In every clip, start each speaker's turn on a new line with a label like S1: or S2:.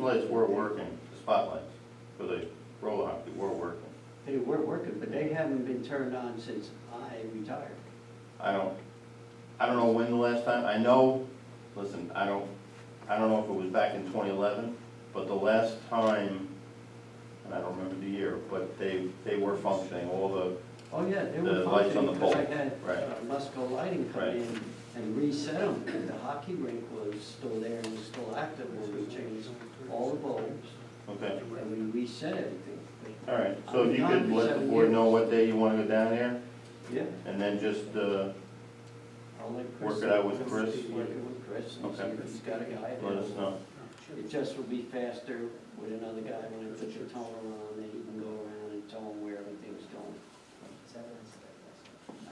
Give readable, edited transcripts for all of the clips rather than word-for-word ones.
S1: lights were working, the spotlights for the roller hockey were working.
S2: They were working, but they haven't been turned on since I retired.
S1: I don't know when the last time, I know, listen, I don't know if it was back in 2011, but the last time, and I don't remember the year, but they were functioning, all the,
S2: Oh, yeah, they
S1: The
S2: were
S1: lights on
S2: functioning
S1: the
S2: because I
S1: pole,
S2: had
S1: right.
S2: Musco Lighting come
S1: Right.
S2: in and reset them. And the hockey rink was still there and was still active when we changed all the bulbs
S1: okay.
S2: and we reset everything.
S1: All right, so if you could let the board know what day you want to go down there,
S2: Yeah.
S1: and then just,
S2: I'll let Chris.
S1: Work it out with Chris?
S2: Work it with Chris and see
S1: Okay.
S2: if he's got a guy.
S1: let us know.
S2: It just would be faster with another guy when I put the toner on, and he can go around and tell him where everything's going.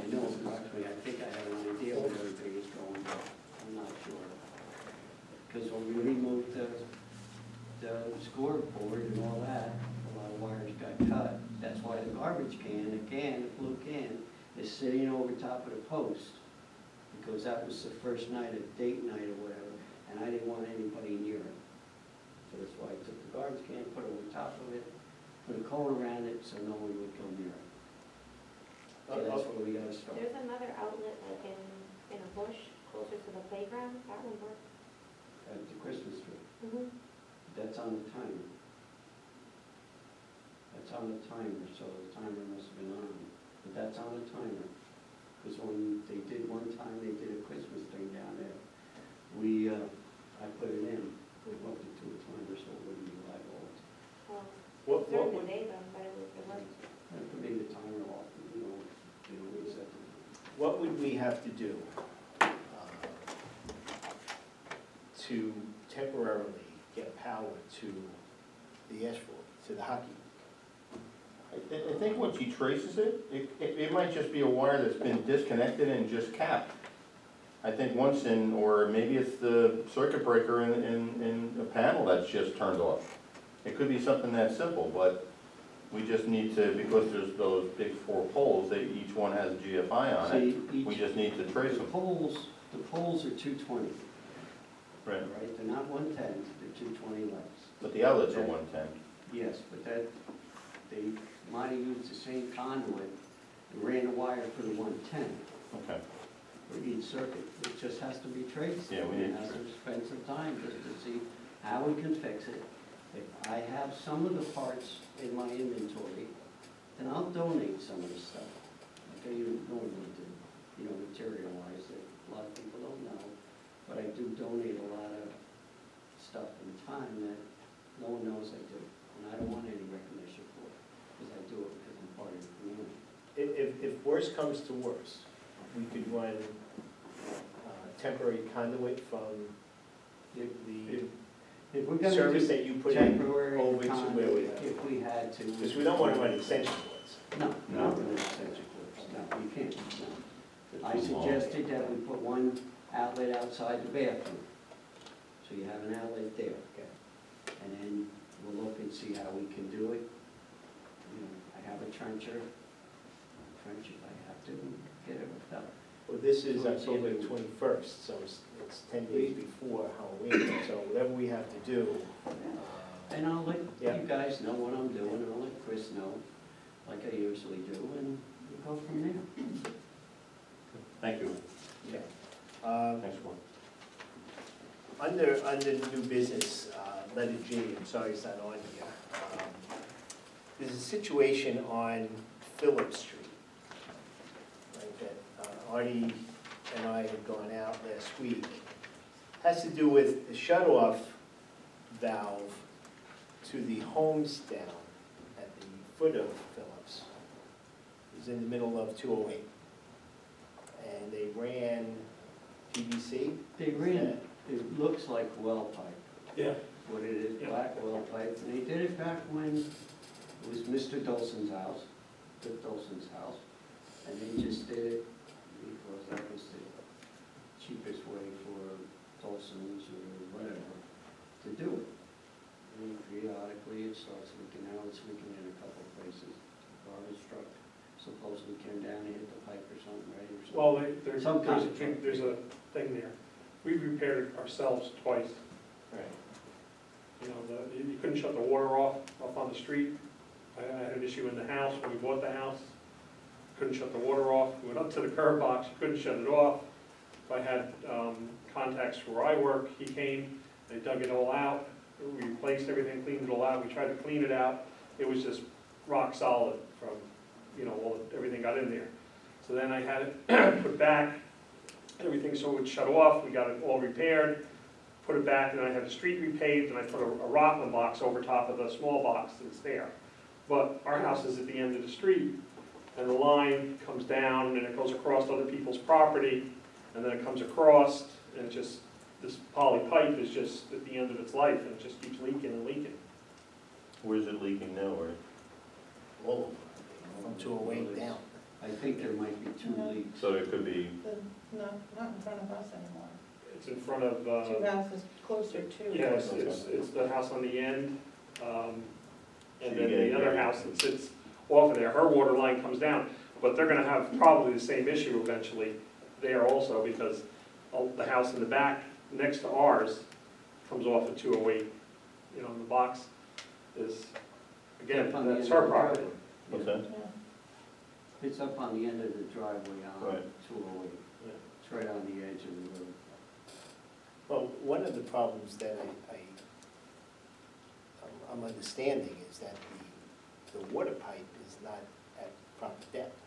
S2: I know approximately, I think I have an idea where everything is going, but I'm not sure. Because when we removed the scoreboard and all that, a lot of wires got cut. That's why the garbage can, the blue can, is sitting over top of the post. Because that was the first night, a date night or whatever, and I didn't want anybody near it. So that's why I took the garbage can, put it over top of it, put a cone around it so no one would go near it. So that's where we gotta start.
S3: There's another outlet like in a bush closer to the playground, that one works.
S2: At the Christmas tree,
S3: Mm-hmm.
S2: that's on the timer. That's on the timer, so the timer must have been on, but that's on the timer. Because when they did one time, they did a Christmas thing down there. I put it in, we hooked it to a timer so it wouldn't be live all the time.
S3: Well, during the day though, but it worked.
S2: I put maybe the timer off, you know, reset the
S4: What would we have to do to temporarily get power to the asphalt, to the hockey?
S1: I think once he traces it, it might just be a wire that's been disconnected and just capped. I think once in, or maybe it's the circuit breaker in a panel that's just turned off. It could be something that simple, but we just need to, because there's those big 4 poles, each one has a GFI on it,
S2: See,
S1: we just need to trace
S2: the
S1: them.
S2: poles are 220,
S1: Right.
S2: right? They're not 110, they're 220 lights.
S1: But the outlets are 110.
S2: Yes, but they might have used the same conduit and ran a wire for the 110
S1: Okay.
S2: for each circuit. It just has to be traced.
S1: Yeah, we need to
S2: have to
S1: trace.
S2: spend some time just to see how we can fix it. If I have some of the parts in my inventory, then I'll donate some of the stuff. Like I normally do, material-wise, that a lot of people don't know. But I do donate a lot of stuff and time that no one knows I do. And I don't want any recognition for it, because I do it because I'm part of the community.
S4: If worse comes to worse, we could run temporary conduit from the
S2: If we're gonna
S4: service
S2: do
S4: that you put in
S2: temporary
S4: over to where we
S2: conduit,
S4: have.
S2: if we had to.
S4: Because we don't want to run extension cords.
S2: No, not with extension cords, no, you can't, no. I suggested that we put one outlet outside the bathroom, so you have an outlet there.
S4: Okay.
S2: And then we'll look and see how we can do it. I have a trencher, trench if I have to, get it hooked up.
S4: Well, this is
S2: So it's
S4: October
S2: either-
S4: 21st, so it's 10 days before Halloween, so whatever we have to do.
S2: And I'll let
S4: Yeah.
S2: you guys know what I'm doing, I'll let Chris know, like I usually do, and we'll go from there.
S1: Thank you.
S4: Yeah.
S1: Thanks, Board.
S4: Under new business, letter G, I'm sorry it's not on here. There's a situation on Phillips Street, right, that Artie and I had gone out last week. Has to do with the shut-off valve to the homes down at the foot of Phillips. It was in the middle of 208. And they ran PVC.
S2: They ran, it looks like well pipe.
S5: Yeah.
S2: What it is, black well pipe, and they did it back when it was Mr. Dolson's house, Dick Dolson's house, and they just did it because that was the cheapest way for Dolson's or whatever to do it. And periodically it starts leaking out, it's leaking in a couple of places. Garbage truck supposedly came down and hit the pipe or something, right? Or something.
S5: Well, there's a thing there. We've repaired it ourselves twice.
S4: Right.
S5: You know, you couldn't shut the water off up on the street. I had an issue in the house when we bought the house. Couldn't shut the water off. We went up to the curb box, couldn't shut it off. I had contacts where I work. He came, they dug it all out. We replaced everything, cleaned it all out. We tried to clean it out. It was just rock solid from, you know, everything got in there. So then I had it put back, everything so it would shut off. We got it all repaired, put it back, and I had the street repaved, and I put a Rockland box over top of the small box that's there. But our house is at the end of the street, and the line comes down, and it goes across other people's property, and then it comes across, and it just, this poly pipe is just at the end of its life, and it just keeps leaking and leaking.
S1: Where's it leaking now, or?
S4: All over, from 208 down.
S2: I think there might be two leaks.
S1: So it could be,
S6: No, not in front of us anymore.
S5: It's in front of,
S6: Two houses closer to.
S5: yeah, it's the house on the end, and
S1: So
S5: then
S1: you
S5: the
S1: get-
S5: other house that sits off of there, her water line comes down, but they're gonna have probably the same issue eventually there also, because the house in the back next to ours comes off of 208. You know, the box is, again,
S2: Up on the
S5: that's
S2: end
S5: her
S2: of the
S5: property.
S2: driveway.
S1: what's that?
S6: Yeah.
S2: It's up on the end of the driveway on
S1: Right.
S2: 208.
S5: Yeah.
S2: It's right on the edge of the road.
S4: Well, one of the problems that I'm understanding is that the water pipe is not at proper depth.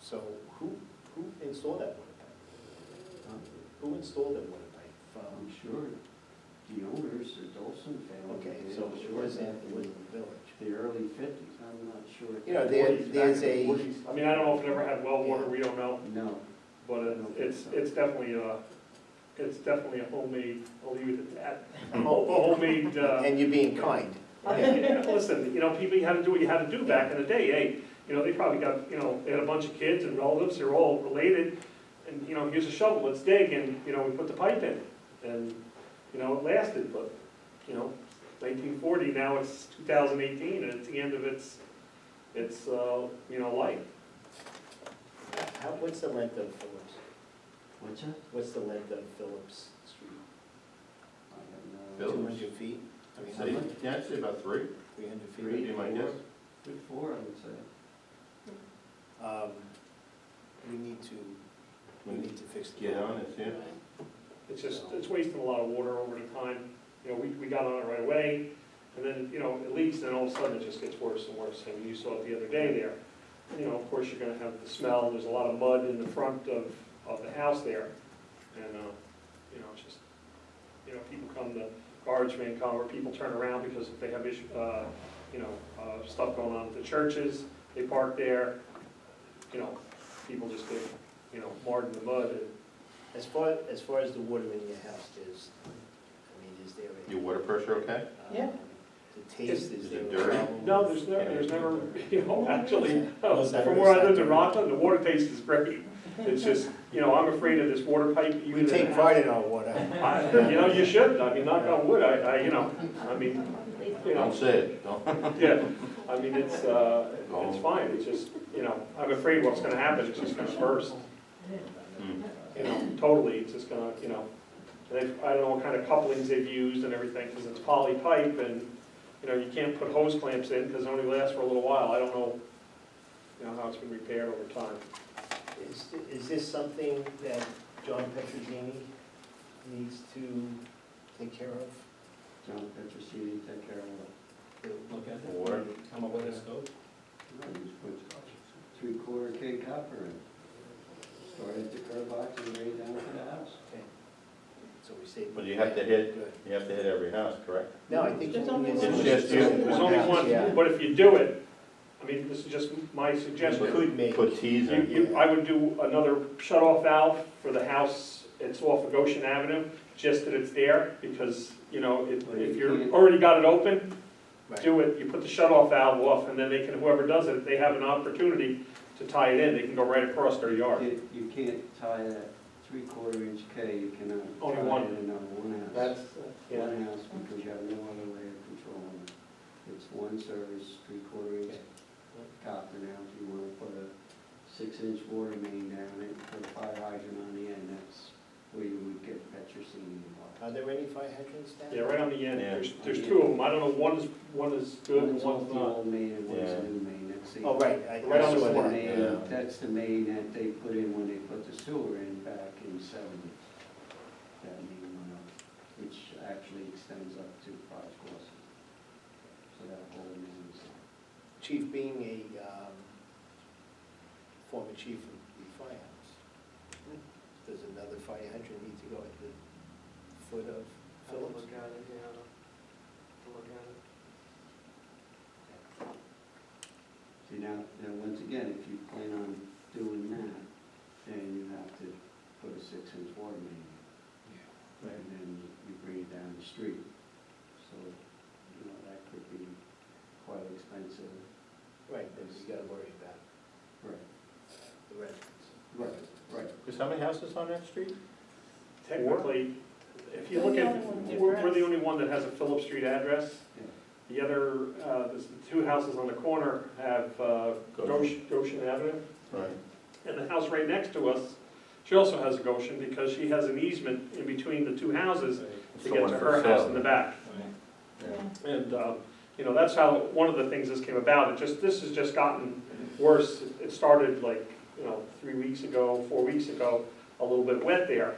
S4: So who installed that water pipe?
S2: Huh?
S4: Who installed that water pipe?
S2: I'm
S4: From,
S2: sure the owners, the Dolson family.
S4: okay,
S2: did.
S4: so
S2: I'm
S4: it
S2: sure
S4: wasn't,
S2: back
S4: it
S2: in
S4: wasn't the village.
S2: the early 50s, I'm not sure.
S4: You know,
S5: 40s,
S4: there's
S5: back in the
S4: a,
S5: 40s. I mean, I don't know if it ever had well water, we don't know,
S2: No,
S5: but it's definitely a homemade, I'll leave it at that. A homemade,
S4: and you're being kind.
S5: listen, you know, people, you had to do what you had to do back in the day, hey, you know, they probably got, you know, they had a bunch of kids and relatives, they're all related, and, you know, here's a shovel, let's dig, and, you know, we put the pipe in, and, you know, it lasted, but, you know, 1940, now it's 2018, and it's the end of its, you know, life.
S4: What's the length of Phillips?
S2: what's that?
S4: What's the length of Phillips Street?
S2: I don't know.
S1: Phillips?
S4: 200 feet? I mean,
S1: Say, yeah, I'd say about 3,
S4: 300 feet?
S1: would be my guess.
S2: Good four, I would say.
S4: We need to fix the
S1: Get
S4: problem.
S1: on it, yeah.
S5: It's just, it's wasting a lot of water over the time. You know, we got on it right away, and then, you know, it leaks, and then all of a sudden it just gets worse and worse. I mean, you saw it the other day there. You know, of course, you're gonna have the smell, there's a lot of mud in the front of the house there. And, you know, it's just, you know, people come, the garbage man come, or people turn around because if they have issue, you know, stuff going on at the churches, they park there. You know, people just get, you know, marred in the mud, and
S4: As far as the water in your house, is there a?
S1: Your water pressure okay?
S6: Yeah.
S4: The taste, is
S1: Is
S4: there
S1: it
S4: a
S1: dirty?
S4: problem?
S5: no, there's never, you know, actually,
S4: No, it's not
S5: from
S4: really
S5: where I lived in
S4: saturated.
S5: Rockland, the water taste is great. It's just, you know, I'm afraid of this water pipe. even
S4: We
S5: in the
S4: take
S5: house.
S4: pride in our water.
S5: You know, you should, I mean, knock on wood, you know, I mean, you
S1: Don't
S5: know,
S1: say it, don't.
S5: yeah, I mean, it's fine, it's just, you know, I'm afraid what's gonna happen, it's just gonna burst,
S1: Hmm.
S5: you know, totally, it's just gonna, you know, I don't know what kind of couplings they've used and everything, because it's poly pipe, and, you know, you can't put hose clamps in, because it only lasts for a little while, I don't know, you know, how it's been repaired over time.
S4: Is this something that John Petrosini needs to take care of?
S2: John Petrosini, take care of it.
S7: Look at it.
S1: Water.
S7: Come up with a scope.
S2: Just put 3/4 K copper in. Start at the curb box and right down to the house.
S4: Okay. So we say.
S1: But you have to hit,
S4: Good.
S1: you have to hit every house, correct?
S4: No, I think.
S6: There's only
S1: It's
S6: one.
S1: just you.
S5: There's only
S4: house,
S5: one,
S4: yeah.
S5: but if you do it, I mean, this is just my
S4: You
S5: suggestion.
S4: could make.
S1: Put T's in.
S5: I would do another shut-off valve for the house, it's off of Goshen Avenue, just that it's there, because, you know, if you're already got it open,
S4: Right.
S5: do it, you put the shut-off valve off, and then they can, whoever does it, if they have an opportunity to tie it in, they can go right across their yard.
S2: You can't tie that 3/4 inch K, you cannot
S5: Only
S2: tie
S5: one.
S2: it in on one house.
S5: That's, yeah,
S2: One house, because you have no other way of controlling it. It's one service, 3/4 inch copper. Now, if you want to put a 6-inch water main down it, put a fire hydrant on the end, that's where you would get Petrosini involved.
S4: Are there any fire hydrants down?
S5: Yeah, right on the end,
S1: Yeah.
S5: there's two of them, I don't know, one is good and
S2: One's off
S5: one's
S2: the
S5: not.
S2: old main and one's
S1: Yeah.
S2: a new main, that's the.
S4: Oh, right, I
S5: Right on the
S4: saw
S2: That's the
S5: corner.
S4: that.
S2: main,
S1: Yeah.
S2: that's the main that they put in when they put the sewer in back in '70. That main went up, which actually extends up to Price Crossing. So that whole main is up.
S4: Chief, being a former chief of the firehouse, does another fire hydrant need to go at the foot of Phillips?
S2: See, now, once again, if you plan on doing that, then you have to put a 6-inch water main in.
S4: Right.
S2: And then you bring it down the street. So, you know, that could be quite expensive.
S4: Right, then you gotta worry about
S2: Right.
S4: the residents.
S2: Right.
S1: Because how many houses on that street?
S5: Technically, if you
S6: We're
S5: look
S6: the
S5: at,
S6: only one with
S5: we're
S6: address.
S5: the only one that has a Phillips Street address.
S2: Yeah.
S5: The other, the two houses on the corner have Goshen Avenue.
S1: Right.
S5: And the house right next to us, she also has a Goshen because she has an easement in between the two houses
S1: It's
S5: to
S1: the
S5: get
S1: one
S5: to
S1: for
S5: her house
S1: sale.
S5: in the back.
S6: Yeah.
S5: And, you know, that's how, one of the things this came about, this has just gotten worse. It started like, 3 weeks ago, 4 weeks ago, a little bit wet there.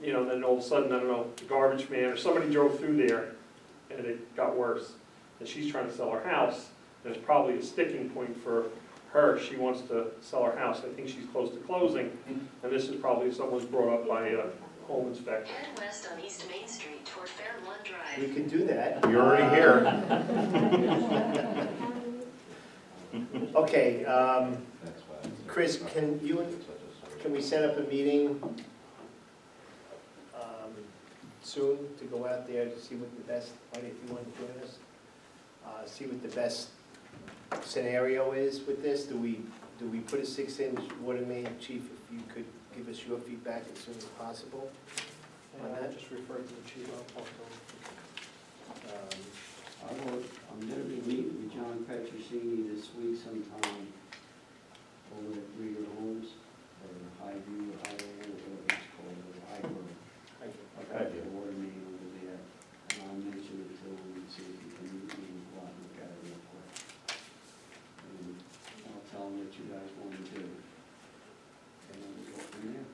S5: You know, and then all of a sudden, I don't know, the garbage man or somebody drove through there and it got worse. And she's trying to sell her house, and it's probably a sticking point for her. She wants to sell her house. I think she's close to closing, and this is probably someone's brought up by a home inspector.
S7: Head west on East Main Street toward Fairlawn Drive.
S4: We can do that.
S1: You're already here.
S4: Okay, Chris, can we set up a meeting soon to go out there to see what the best, Whitey, if you want to join us? See what the best scenario is with this? Do we put a 6-inch water main? Chief, if you could give us your feedback as soon as possible on
S5: And I
S4: that?
S5: just referred to the chief, I'll talk to him.
S2: I'm gonna be meeting with John Petrosini this week sometime over at Greener Homes, or Highview, or Highland, or whatever it's called, or Highgrove. About the water main over there, and I'll mention it to him and see if he can meet me and go out and look at it real quick. And I'll tell him what you guys want to do, and then we'll go from there.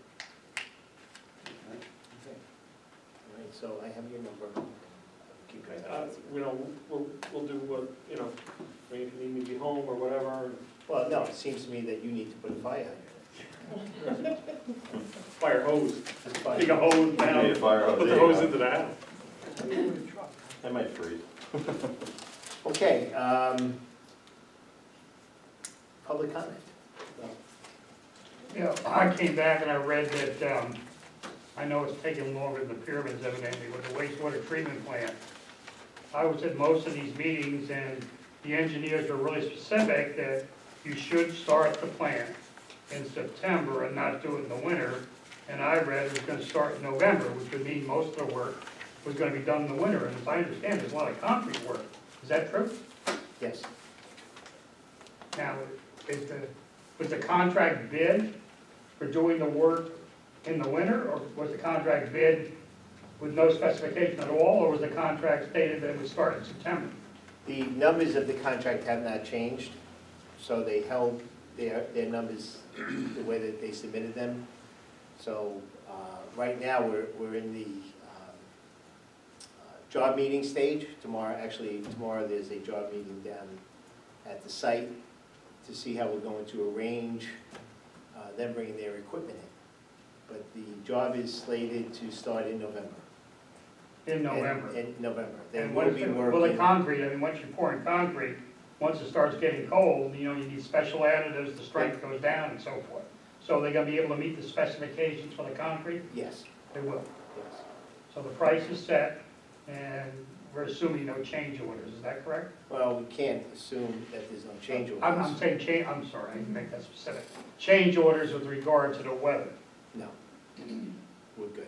S2: Okay?
S4: Okay. All right, so I have your number. Keep in touch with you.
S5: We'll do what, I mean, if you need me to be home or whatever,
S4: Well, no, it seems to me that you need to put a fire hydrant.
S5: fire hose,
S4: Fire-
S5: take a hose
S1: You need
S5: down,
S1: a fire hose.
S5: put the
S1: There you
S5: hose
S1: go.
S5: into the house.
S1: That might freeze.
S4: Okay, public comment.
S8: Yeah, I came back and I read that, I know it's taking longer than the pyramids evidently with the wastewater treatment plant. I was at most of these meetings and the engineers were really specific that you should start the plant in September and not do it in the winter. And I read it was gonna start in November, which would mean most of the work was gonna be done in the winter. And as I understand, there's a lot of concrete work. Is that true?
S4: Yes.
S8: Now, was the contract bid for doing the work in the winter, or was the contract bid with no specification at all, or was the contract stated that it would start in September?
S4: The numbers of the contract have not changed, so they held their numbers the way that they submitted them. So right now, we're in the job meeting stage. Tomorrow there's a job meeting down at the site to see how we're going to arrange them bringing their equipment in. But the job is slated to start in November.
S8: In November?
S4: In November. Then
S8: And
S4: we'll
S8: what
S4: be
S8: is it,
S4: working.
S8: well, the concrete, I mean, once you're pouring concrete, once it starts getting cold, you need special additives, the strength goes down and so forth. So they're gonna be able to meet the specifications for the concrete?
S4: Yes,
S8: They will.
S4: yes.
S8: So the price is set, and we're assuming no change orders, is that correct?
S4: Well, we can't assume that there's no change orders.
S8: I'm saying I'm sorry, I didn't make that specific. Change orders with regard to the weather.
S4: No, we're good.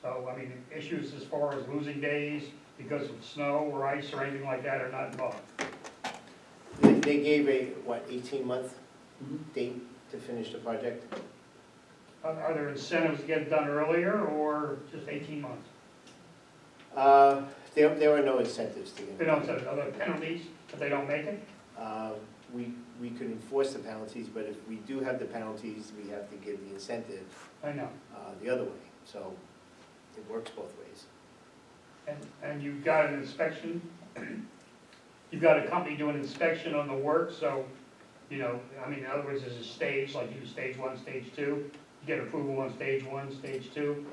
S8: So, I mean, issues as far as losing days because of snow or ice or anything like that are not involved.
S4: They gave a, 18-month date to finish the project?
S8: Are there incentives to get it done earlier, or just 18 months?
S4: There are no incentives to
S8: They
S4: get.
S8: don't set other penalties if they don't make it?
S4: We could enforce the penalties, but if we do have the penalties, we have to give the incentive
S8: I know.
S4: the other way. So it works both ways.
S8: And you've got an inspection, you've got a company doing inspection on the work, so, you know, I mean, in other words, there's a stage, like you do stage 1, stage 2, you get approval on stage 1, stage 2,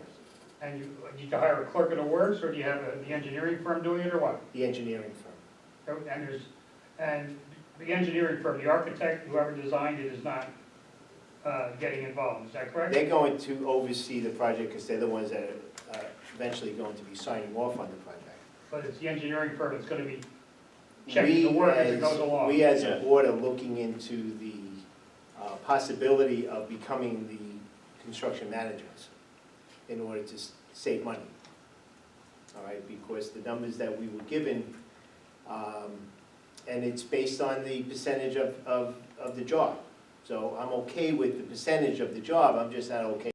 S8: and you hire a clerk of the works, or do you have the engineering firm doing it, or what?
S4: The engineering firm.
S8: And the engineering firm, the architect, whoever designed it is not getting involved, is that correct?
S4: They're going to oversee the project because they're the ones that are eventually going to be signing off on the project.
S8: But it's the engineering firm that's gonna be checking the work as it goes along.
S4: We as a
S1: Yeah.
S4: board are looking into the possibility of becoming the construction managers in order to save money. All right, because the numbers that we were given, and it's based on the percentage of the job. So I'm okay with the percentage of the job, I'm just not okay